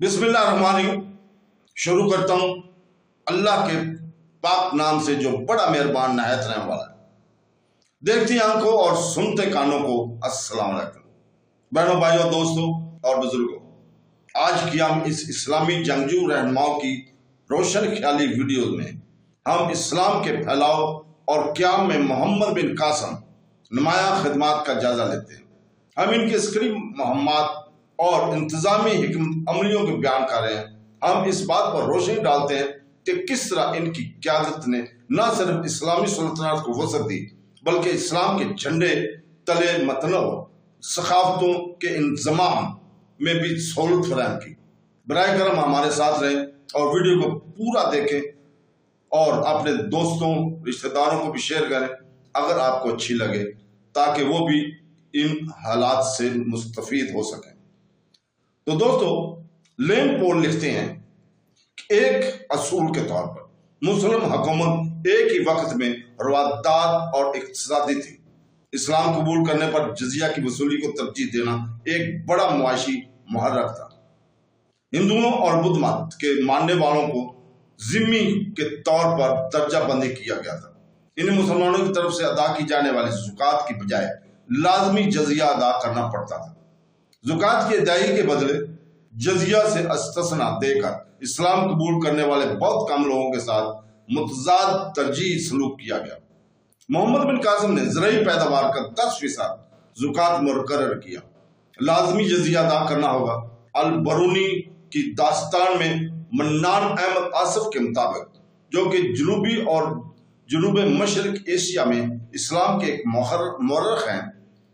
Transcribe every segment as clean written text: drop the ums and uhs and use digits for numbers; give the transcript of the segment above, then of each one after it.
بسم اللہ الرحمن الرحیم شروع کرتا ہوں اللہ کے پاک نام سے جو بڑا مہربان نہایت رحم والا ہے۔ دیکھتی آنکھوں اور سنتے کانوں کو السلام علیکم بہنوں بھائیوں دوستوں اور بزرگوں، آج کی ہم اس اسلامی جنگجو رہنماؤں کی روشن خیالی ویڈیوز میں ہم اسلام کے پھیلاؤ اور قیام میں محمد بن قاسم نمایاں خدمات کا جائزہ لیتے ہیں۔ ہم ان کی عسکری مہمات اور انتظامی حکمت عملیوں کے بیان کر رہے ہیں۔ ہم اس بات پر روشنی ڈالتے ہیں کہ کس طرح ان کی قیادت نے نہ صرف اسلامی سلطنت کو وسعت دی بلکہ اسلام کے جھنڈے تلے متنوع ثقافتوں کے انضمام میں بھی سہولت فراہم کی۔ براہ کرم ہمارے ساتھ رہیں اور ویڈیو کو پورا دیکھیں اور اپنے دوستوں رشتہ داروں کو بھی شیئر کریں اگر آپ کو اچھی لگے، تاکہ وہ بھی ان حالات سے مستفید ہو سکیں۔ تو دوستو، لین پول لکھتے ہیں کہ ایک اصول کے طور پر مسلم حکومت ایک ہی وقت میں روادار اور اقتصادی تھی۔ اسلام قبول کرنے پر جزیہ کی وصولی کو ترجیح دینا ایک بڑا معاشی محرک تھا۔ ہندوؤں اور بدھ مت کے ماننے والوں کو ذمہ کے طور پر درجہ بندی کیا گیا تھا۔ ان مسلمانوں کی طرف سے ادا کی جانے والی زکوٰۃ کی بجائے لازمی جزیہ ادا کرنا پڑتا تھا۔ زکوٰۃ کی ادائیگی کے بدلے جزیہ سے استثنا دے کر اسلام قبول کرنے والے بہت کم لوگوں کے ساتھ متضاد ترجیحی سلوک کیا گیا۔ محمد بن قاسم نے زرعی پیداوار کا 10% زکوٰۃ مقرر کیا۔ لازمی جزیہ ادا کرنا ہوگا۔ البرونی کی داستان میں منان احمد آصف کے مطابق، جو کہ جنوبی اور جنوب مشرق ایشیا میں اسلام کے ایک مورخ ہیں،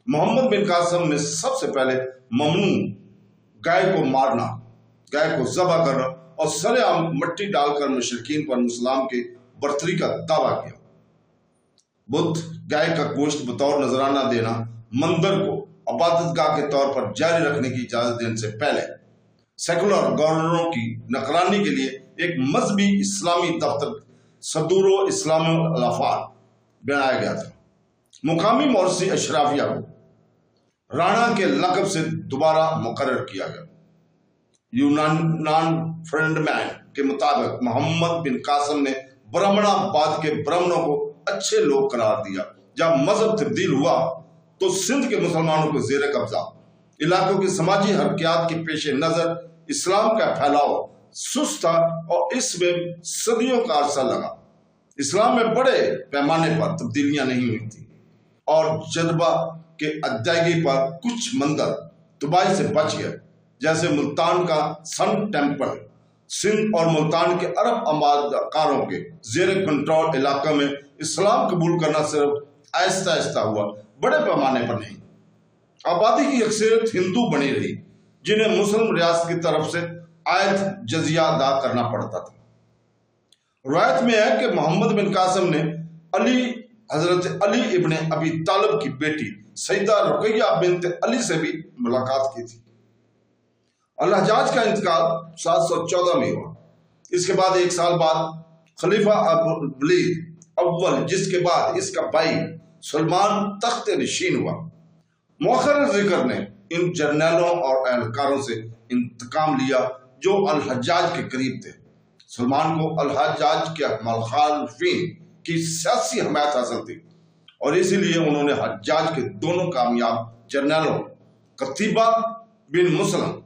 محمد بن قاسم نے سب سے پہلے ممنوع گائے کو مارنا، گائے کو ذبح کرنا اور سر عام مٹی ڈال کر مشرکین پر اسلام کے برتری کا دعویٰ کیا۔ بدھ گائے کا گوشت بطور نذرانہ دینا، مندر کو عبادت گاہ کے طور پر جاری رکھنے کی اجازت دینے سے پہلے سیکولر گورنروں کی نگرانی کے لیے ایک مذہبی اسلامی دفتر صدور و اسلام الافات بنایا گیا تھا۔ مقامی مورثی اشرافیہ کو رانا کے لقب سے دوبارہ مقرر کیا گیا۔ یونان فرینڈ مین کے مطابق محمد بن قاسم نے برہمنا آباد کے برہمنوں کو اچھے لوگ قرار دیا۔ جب مذہب تبدیل ہوا تو سندھ کے مسلمانوں کو زیر قبضہ علاقوں کی سماجی حرکیات کے پیش نظر اسلام کا پھیلاؤ سست تھا اور اس میں صدیوں کا عرصہ لگا۔ اسلام میں بڑے پیمانے پر تبدیلیاں نہیں ہوئی تھیں اور جذبہ کے ادائیگی پر کچھ مندر تباہی سے بچ گئے، جیسے ملتان کا سن ٹیمپل۔ سندھ اور ملتان کے عرب آبادکاروں کے زیر کنٹرول علاقوں میں اسلام قبول کرنا صرف آہستہ آہستہ ہوا، بڑے پیمانے پر نہیں۔ آبادی کی اکثریت ہندو بنی رہی، جنہیں مسلم ریاست کی طرف سے عائد جزیہ ادا کرنا پڑتا تھا۔ روایت میں ہے کہ محمد بن قاسم نے حضرت علی ابن ابی طالب کی بیٹی سیدہ رقیہ بنت علی سے بھی ملاقات کی تھی۔ الحجاج کا انتقال 714 میں ہوا۔ اس کے بعد ایک سال بعد خلیفہ ابوالولید اول، جس کے بعد اس کا بھائی سلمان تخت نشین ہوا۔ مؤخر ذکر نے ان جرنیلوں اور اہلکاروں سے انتقام لیا جو الحجاج کے قریب تھے۔ سلمان کو الحجاج کے مخالفین کی سیاسی حمایت حاصل تھی اور اسی لیے انہوں نے حجاج کے دونوں کامیاب جرنیلوں قتیبہ بن مسلم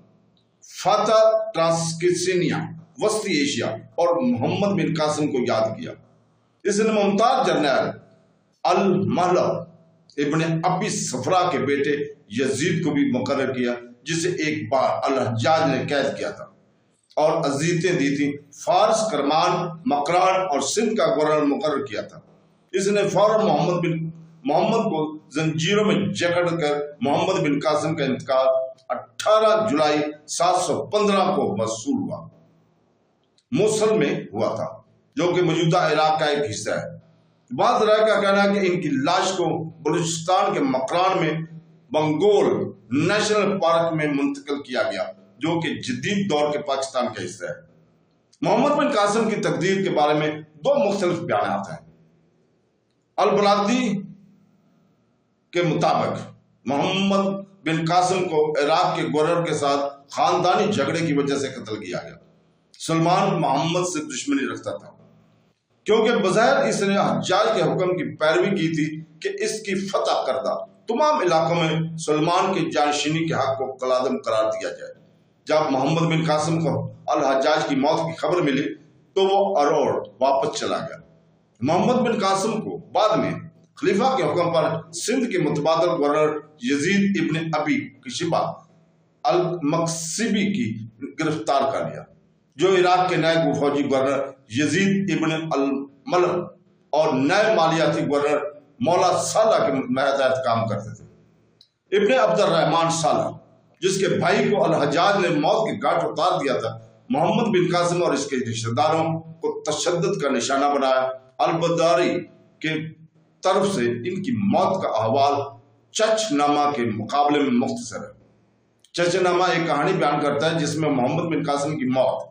فاتح ٹرانسکسینیا وسطی ایشیا اور محمد بن قاسم کو یاد کیا۔ اس نے ممتاز جرنیل المہلہ ابن ابی صفرا کے بیٹے یزید کو بھی مقرر کیا، جسے ایک بار الحجاج نے قید کیا تھا اور اذیتیں دی تھیں۔ فارس، کرمان، مکران اور سندھ کا گورنر مقرر کیا تھا۔ اس نے فوراً محمد کو زنجیروں میں جکڑ کر محمد بن قاسم کا انتقال 18 جولائی 715 کو موصول ہوا۔ موصل میں ہوا تھا، جو کہ موجودہ عراق کا ایک حصہ ہے۔ بعض رائے کا کہنا ہے کہ ان کی لاش کو بلوچستان کے مکران میں بنگول نیشنل پارک میں منتقل کیا گیا، جو کہ جدید دور کے پاکستان کا حصہ ہے۔ محمد بن قاسم کی تقدیر کے بارے میں دو مختلف بیانات ہیں۔ البلادی کے مطابق محمد بن قاسم کو عراق کے گورنر کے ساتھ خاندانی جھگڑے کی وجہ سے قتل کیا گیا۔ سلمان محمد سے دشمنی رکھتا تھا کیونکہ بظاہر اس نے حجاج کے حکم کی پیروی کی تھی کہ اس کی فتح کردہ تمام علاقوں میں سلمان کی جانشینی کے حق کو کالعدم قرار دیا جائے۔ جب محمد بن قاسم کو الحجاج کی موت کی خبر ملی تو وہ اروڑ واپس چلا گیا۔ محمد بن قاسم کو بعد میں خلیفہ کے حکم پر سندھ کے متبادل گورنر یزید ابن ابی قشیبہ المقصبی کی گرفتار کر لیا، جو عراق کے نئے فوجی گورنر یزید ابن الملک اور نئے مالیاتی گورنر مولا صالح کے ماتحت کام کرتے تھے۔ ابن عبد الرحمن صالح، جس کے بھائی کو الحجاج نے موت کے گھاٹ اتار دیا تھا، محمد بن قاسم اور اس کے رشتہ داروں کو تشدد کا نشانہ بنایا۔ البداری کے طرف سے ان کی موت کا احوال چچ نامہ کے مقابلے میں مختصر ہے۔ چچ نامہ ایک کہانی بیان کرتا ہے جس میں محمد بن قاسم کی موت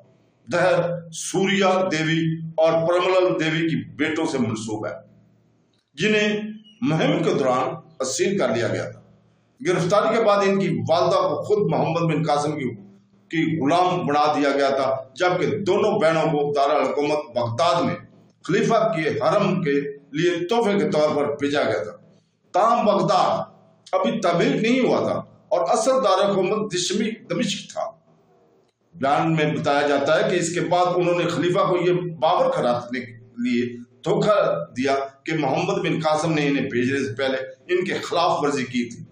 دہر سوریا دیوی اور پرملل دیوی کی بیٹوں سے منسوب ہے، جنہیں مہم کے دوران اسیر کر لیا گیا تھا۔ گرفتاری کے بعد ان کی والدہ کو خود محمد بن قاسم کی غلام بنا دیا گیا تھا، جبکہ دونوں بہنوں کو دارالحکومت بغداد میں خلیفہ کے حرم کے لیے تحفے کے طور پر بھیجا گیا تھا۔ تاہم بغداد ابھی تعمیر نہیں ہوا تھا اور اصل دارالحکومت دمشق تھا۔ بیان میں بتایا جاتا ہے کہ اس کے بعد انہوں نے خلیفہ کو یہ باور کرانے کے لیے دھوکہ دیا کہ محمد بن قاسم نے انہیں بھیجنے سے پہلے ان کے خلاف ورزی کی تھی،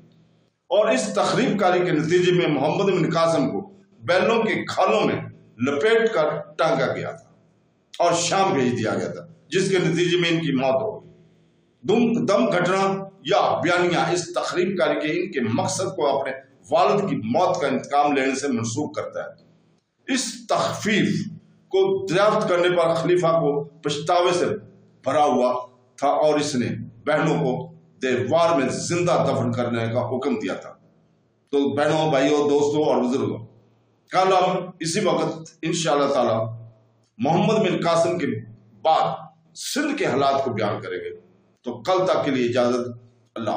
اور اس تخریب کاری کے نتیجے میں محمد بن قاسم کو بیلوں کے کھالوں میں لپیٹ کر ٹانگا گیا تھا اور شام بھیج دیا گیا تھا، جس کے نتیجے میں ان کی موت ہو گئی۔ دم گھٹنا یا بیانیہ اس تخریب کاری کے ان کے مقصد کو اپنے والد کی موت کا انتقام لینے سے منسوب کرتا ہے۔ اس تخفیف کو دریافت کرنے پر خلیفہ کو پچھتاوے سے بھرا ہوا تھا اور اس نے بہنوں کو دیوار میں زندہ دفن کرنے کا حکم دیا تھا۔ تو بہنوں، بھائیوں، دوستوں اور بزرگوں، کل ہم اسی وقت انشاءاللہ تعالی محمد بن قاسم کے بعد سندھ کے حالات کو بیان کریں گے۔ تو کل تک کے لیے اجازت، اللہ۔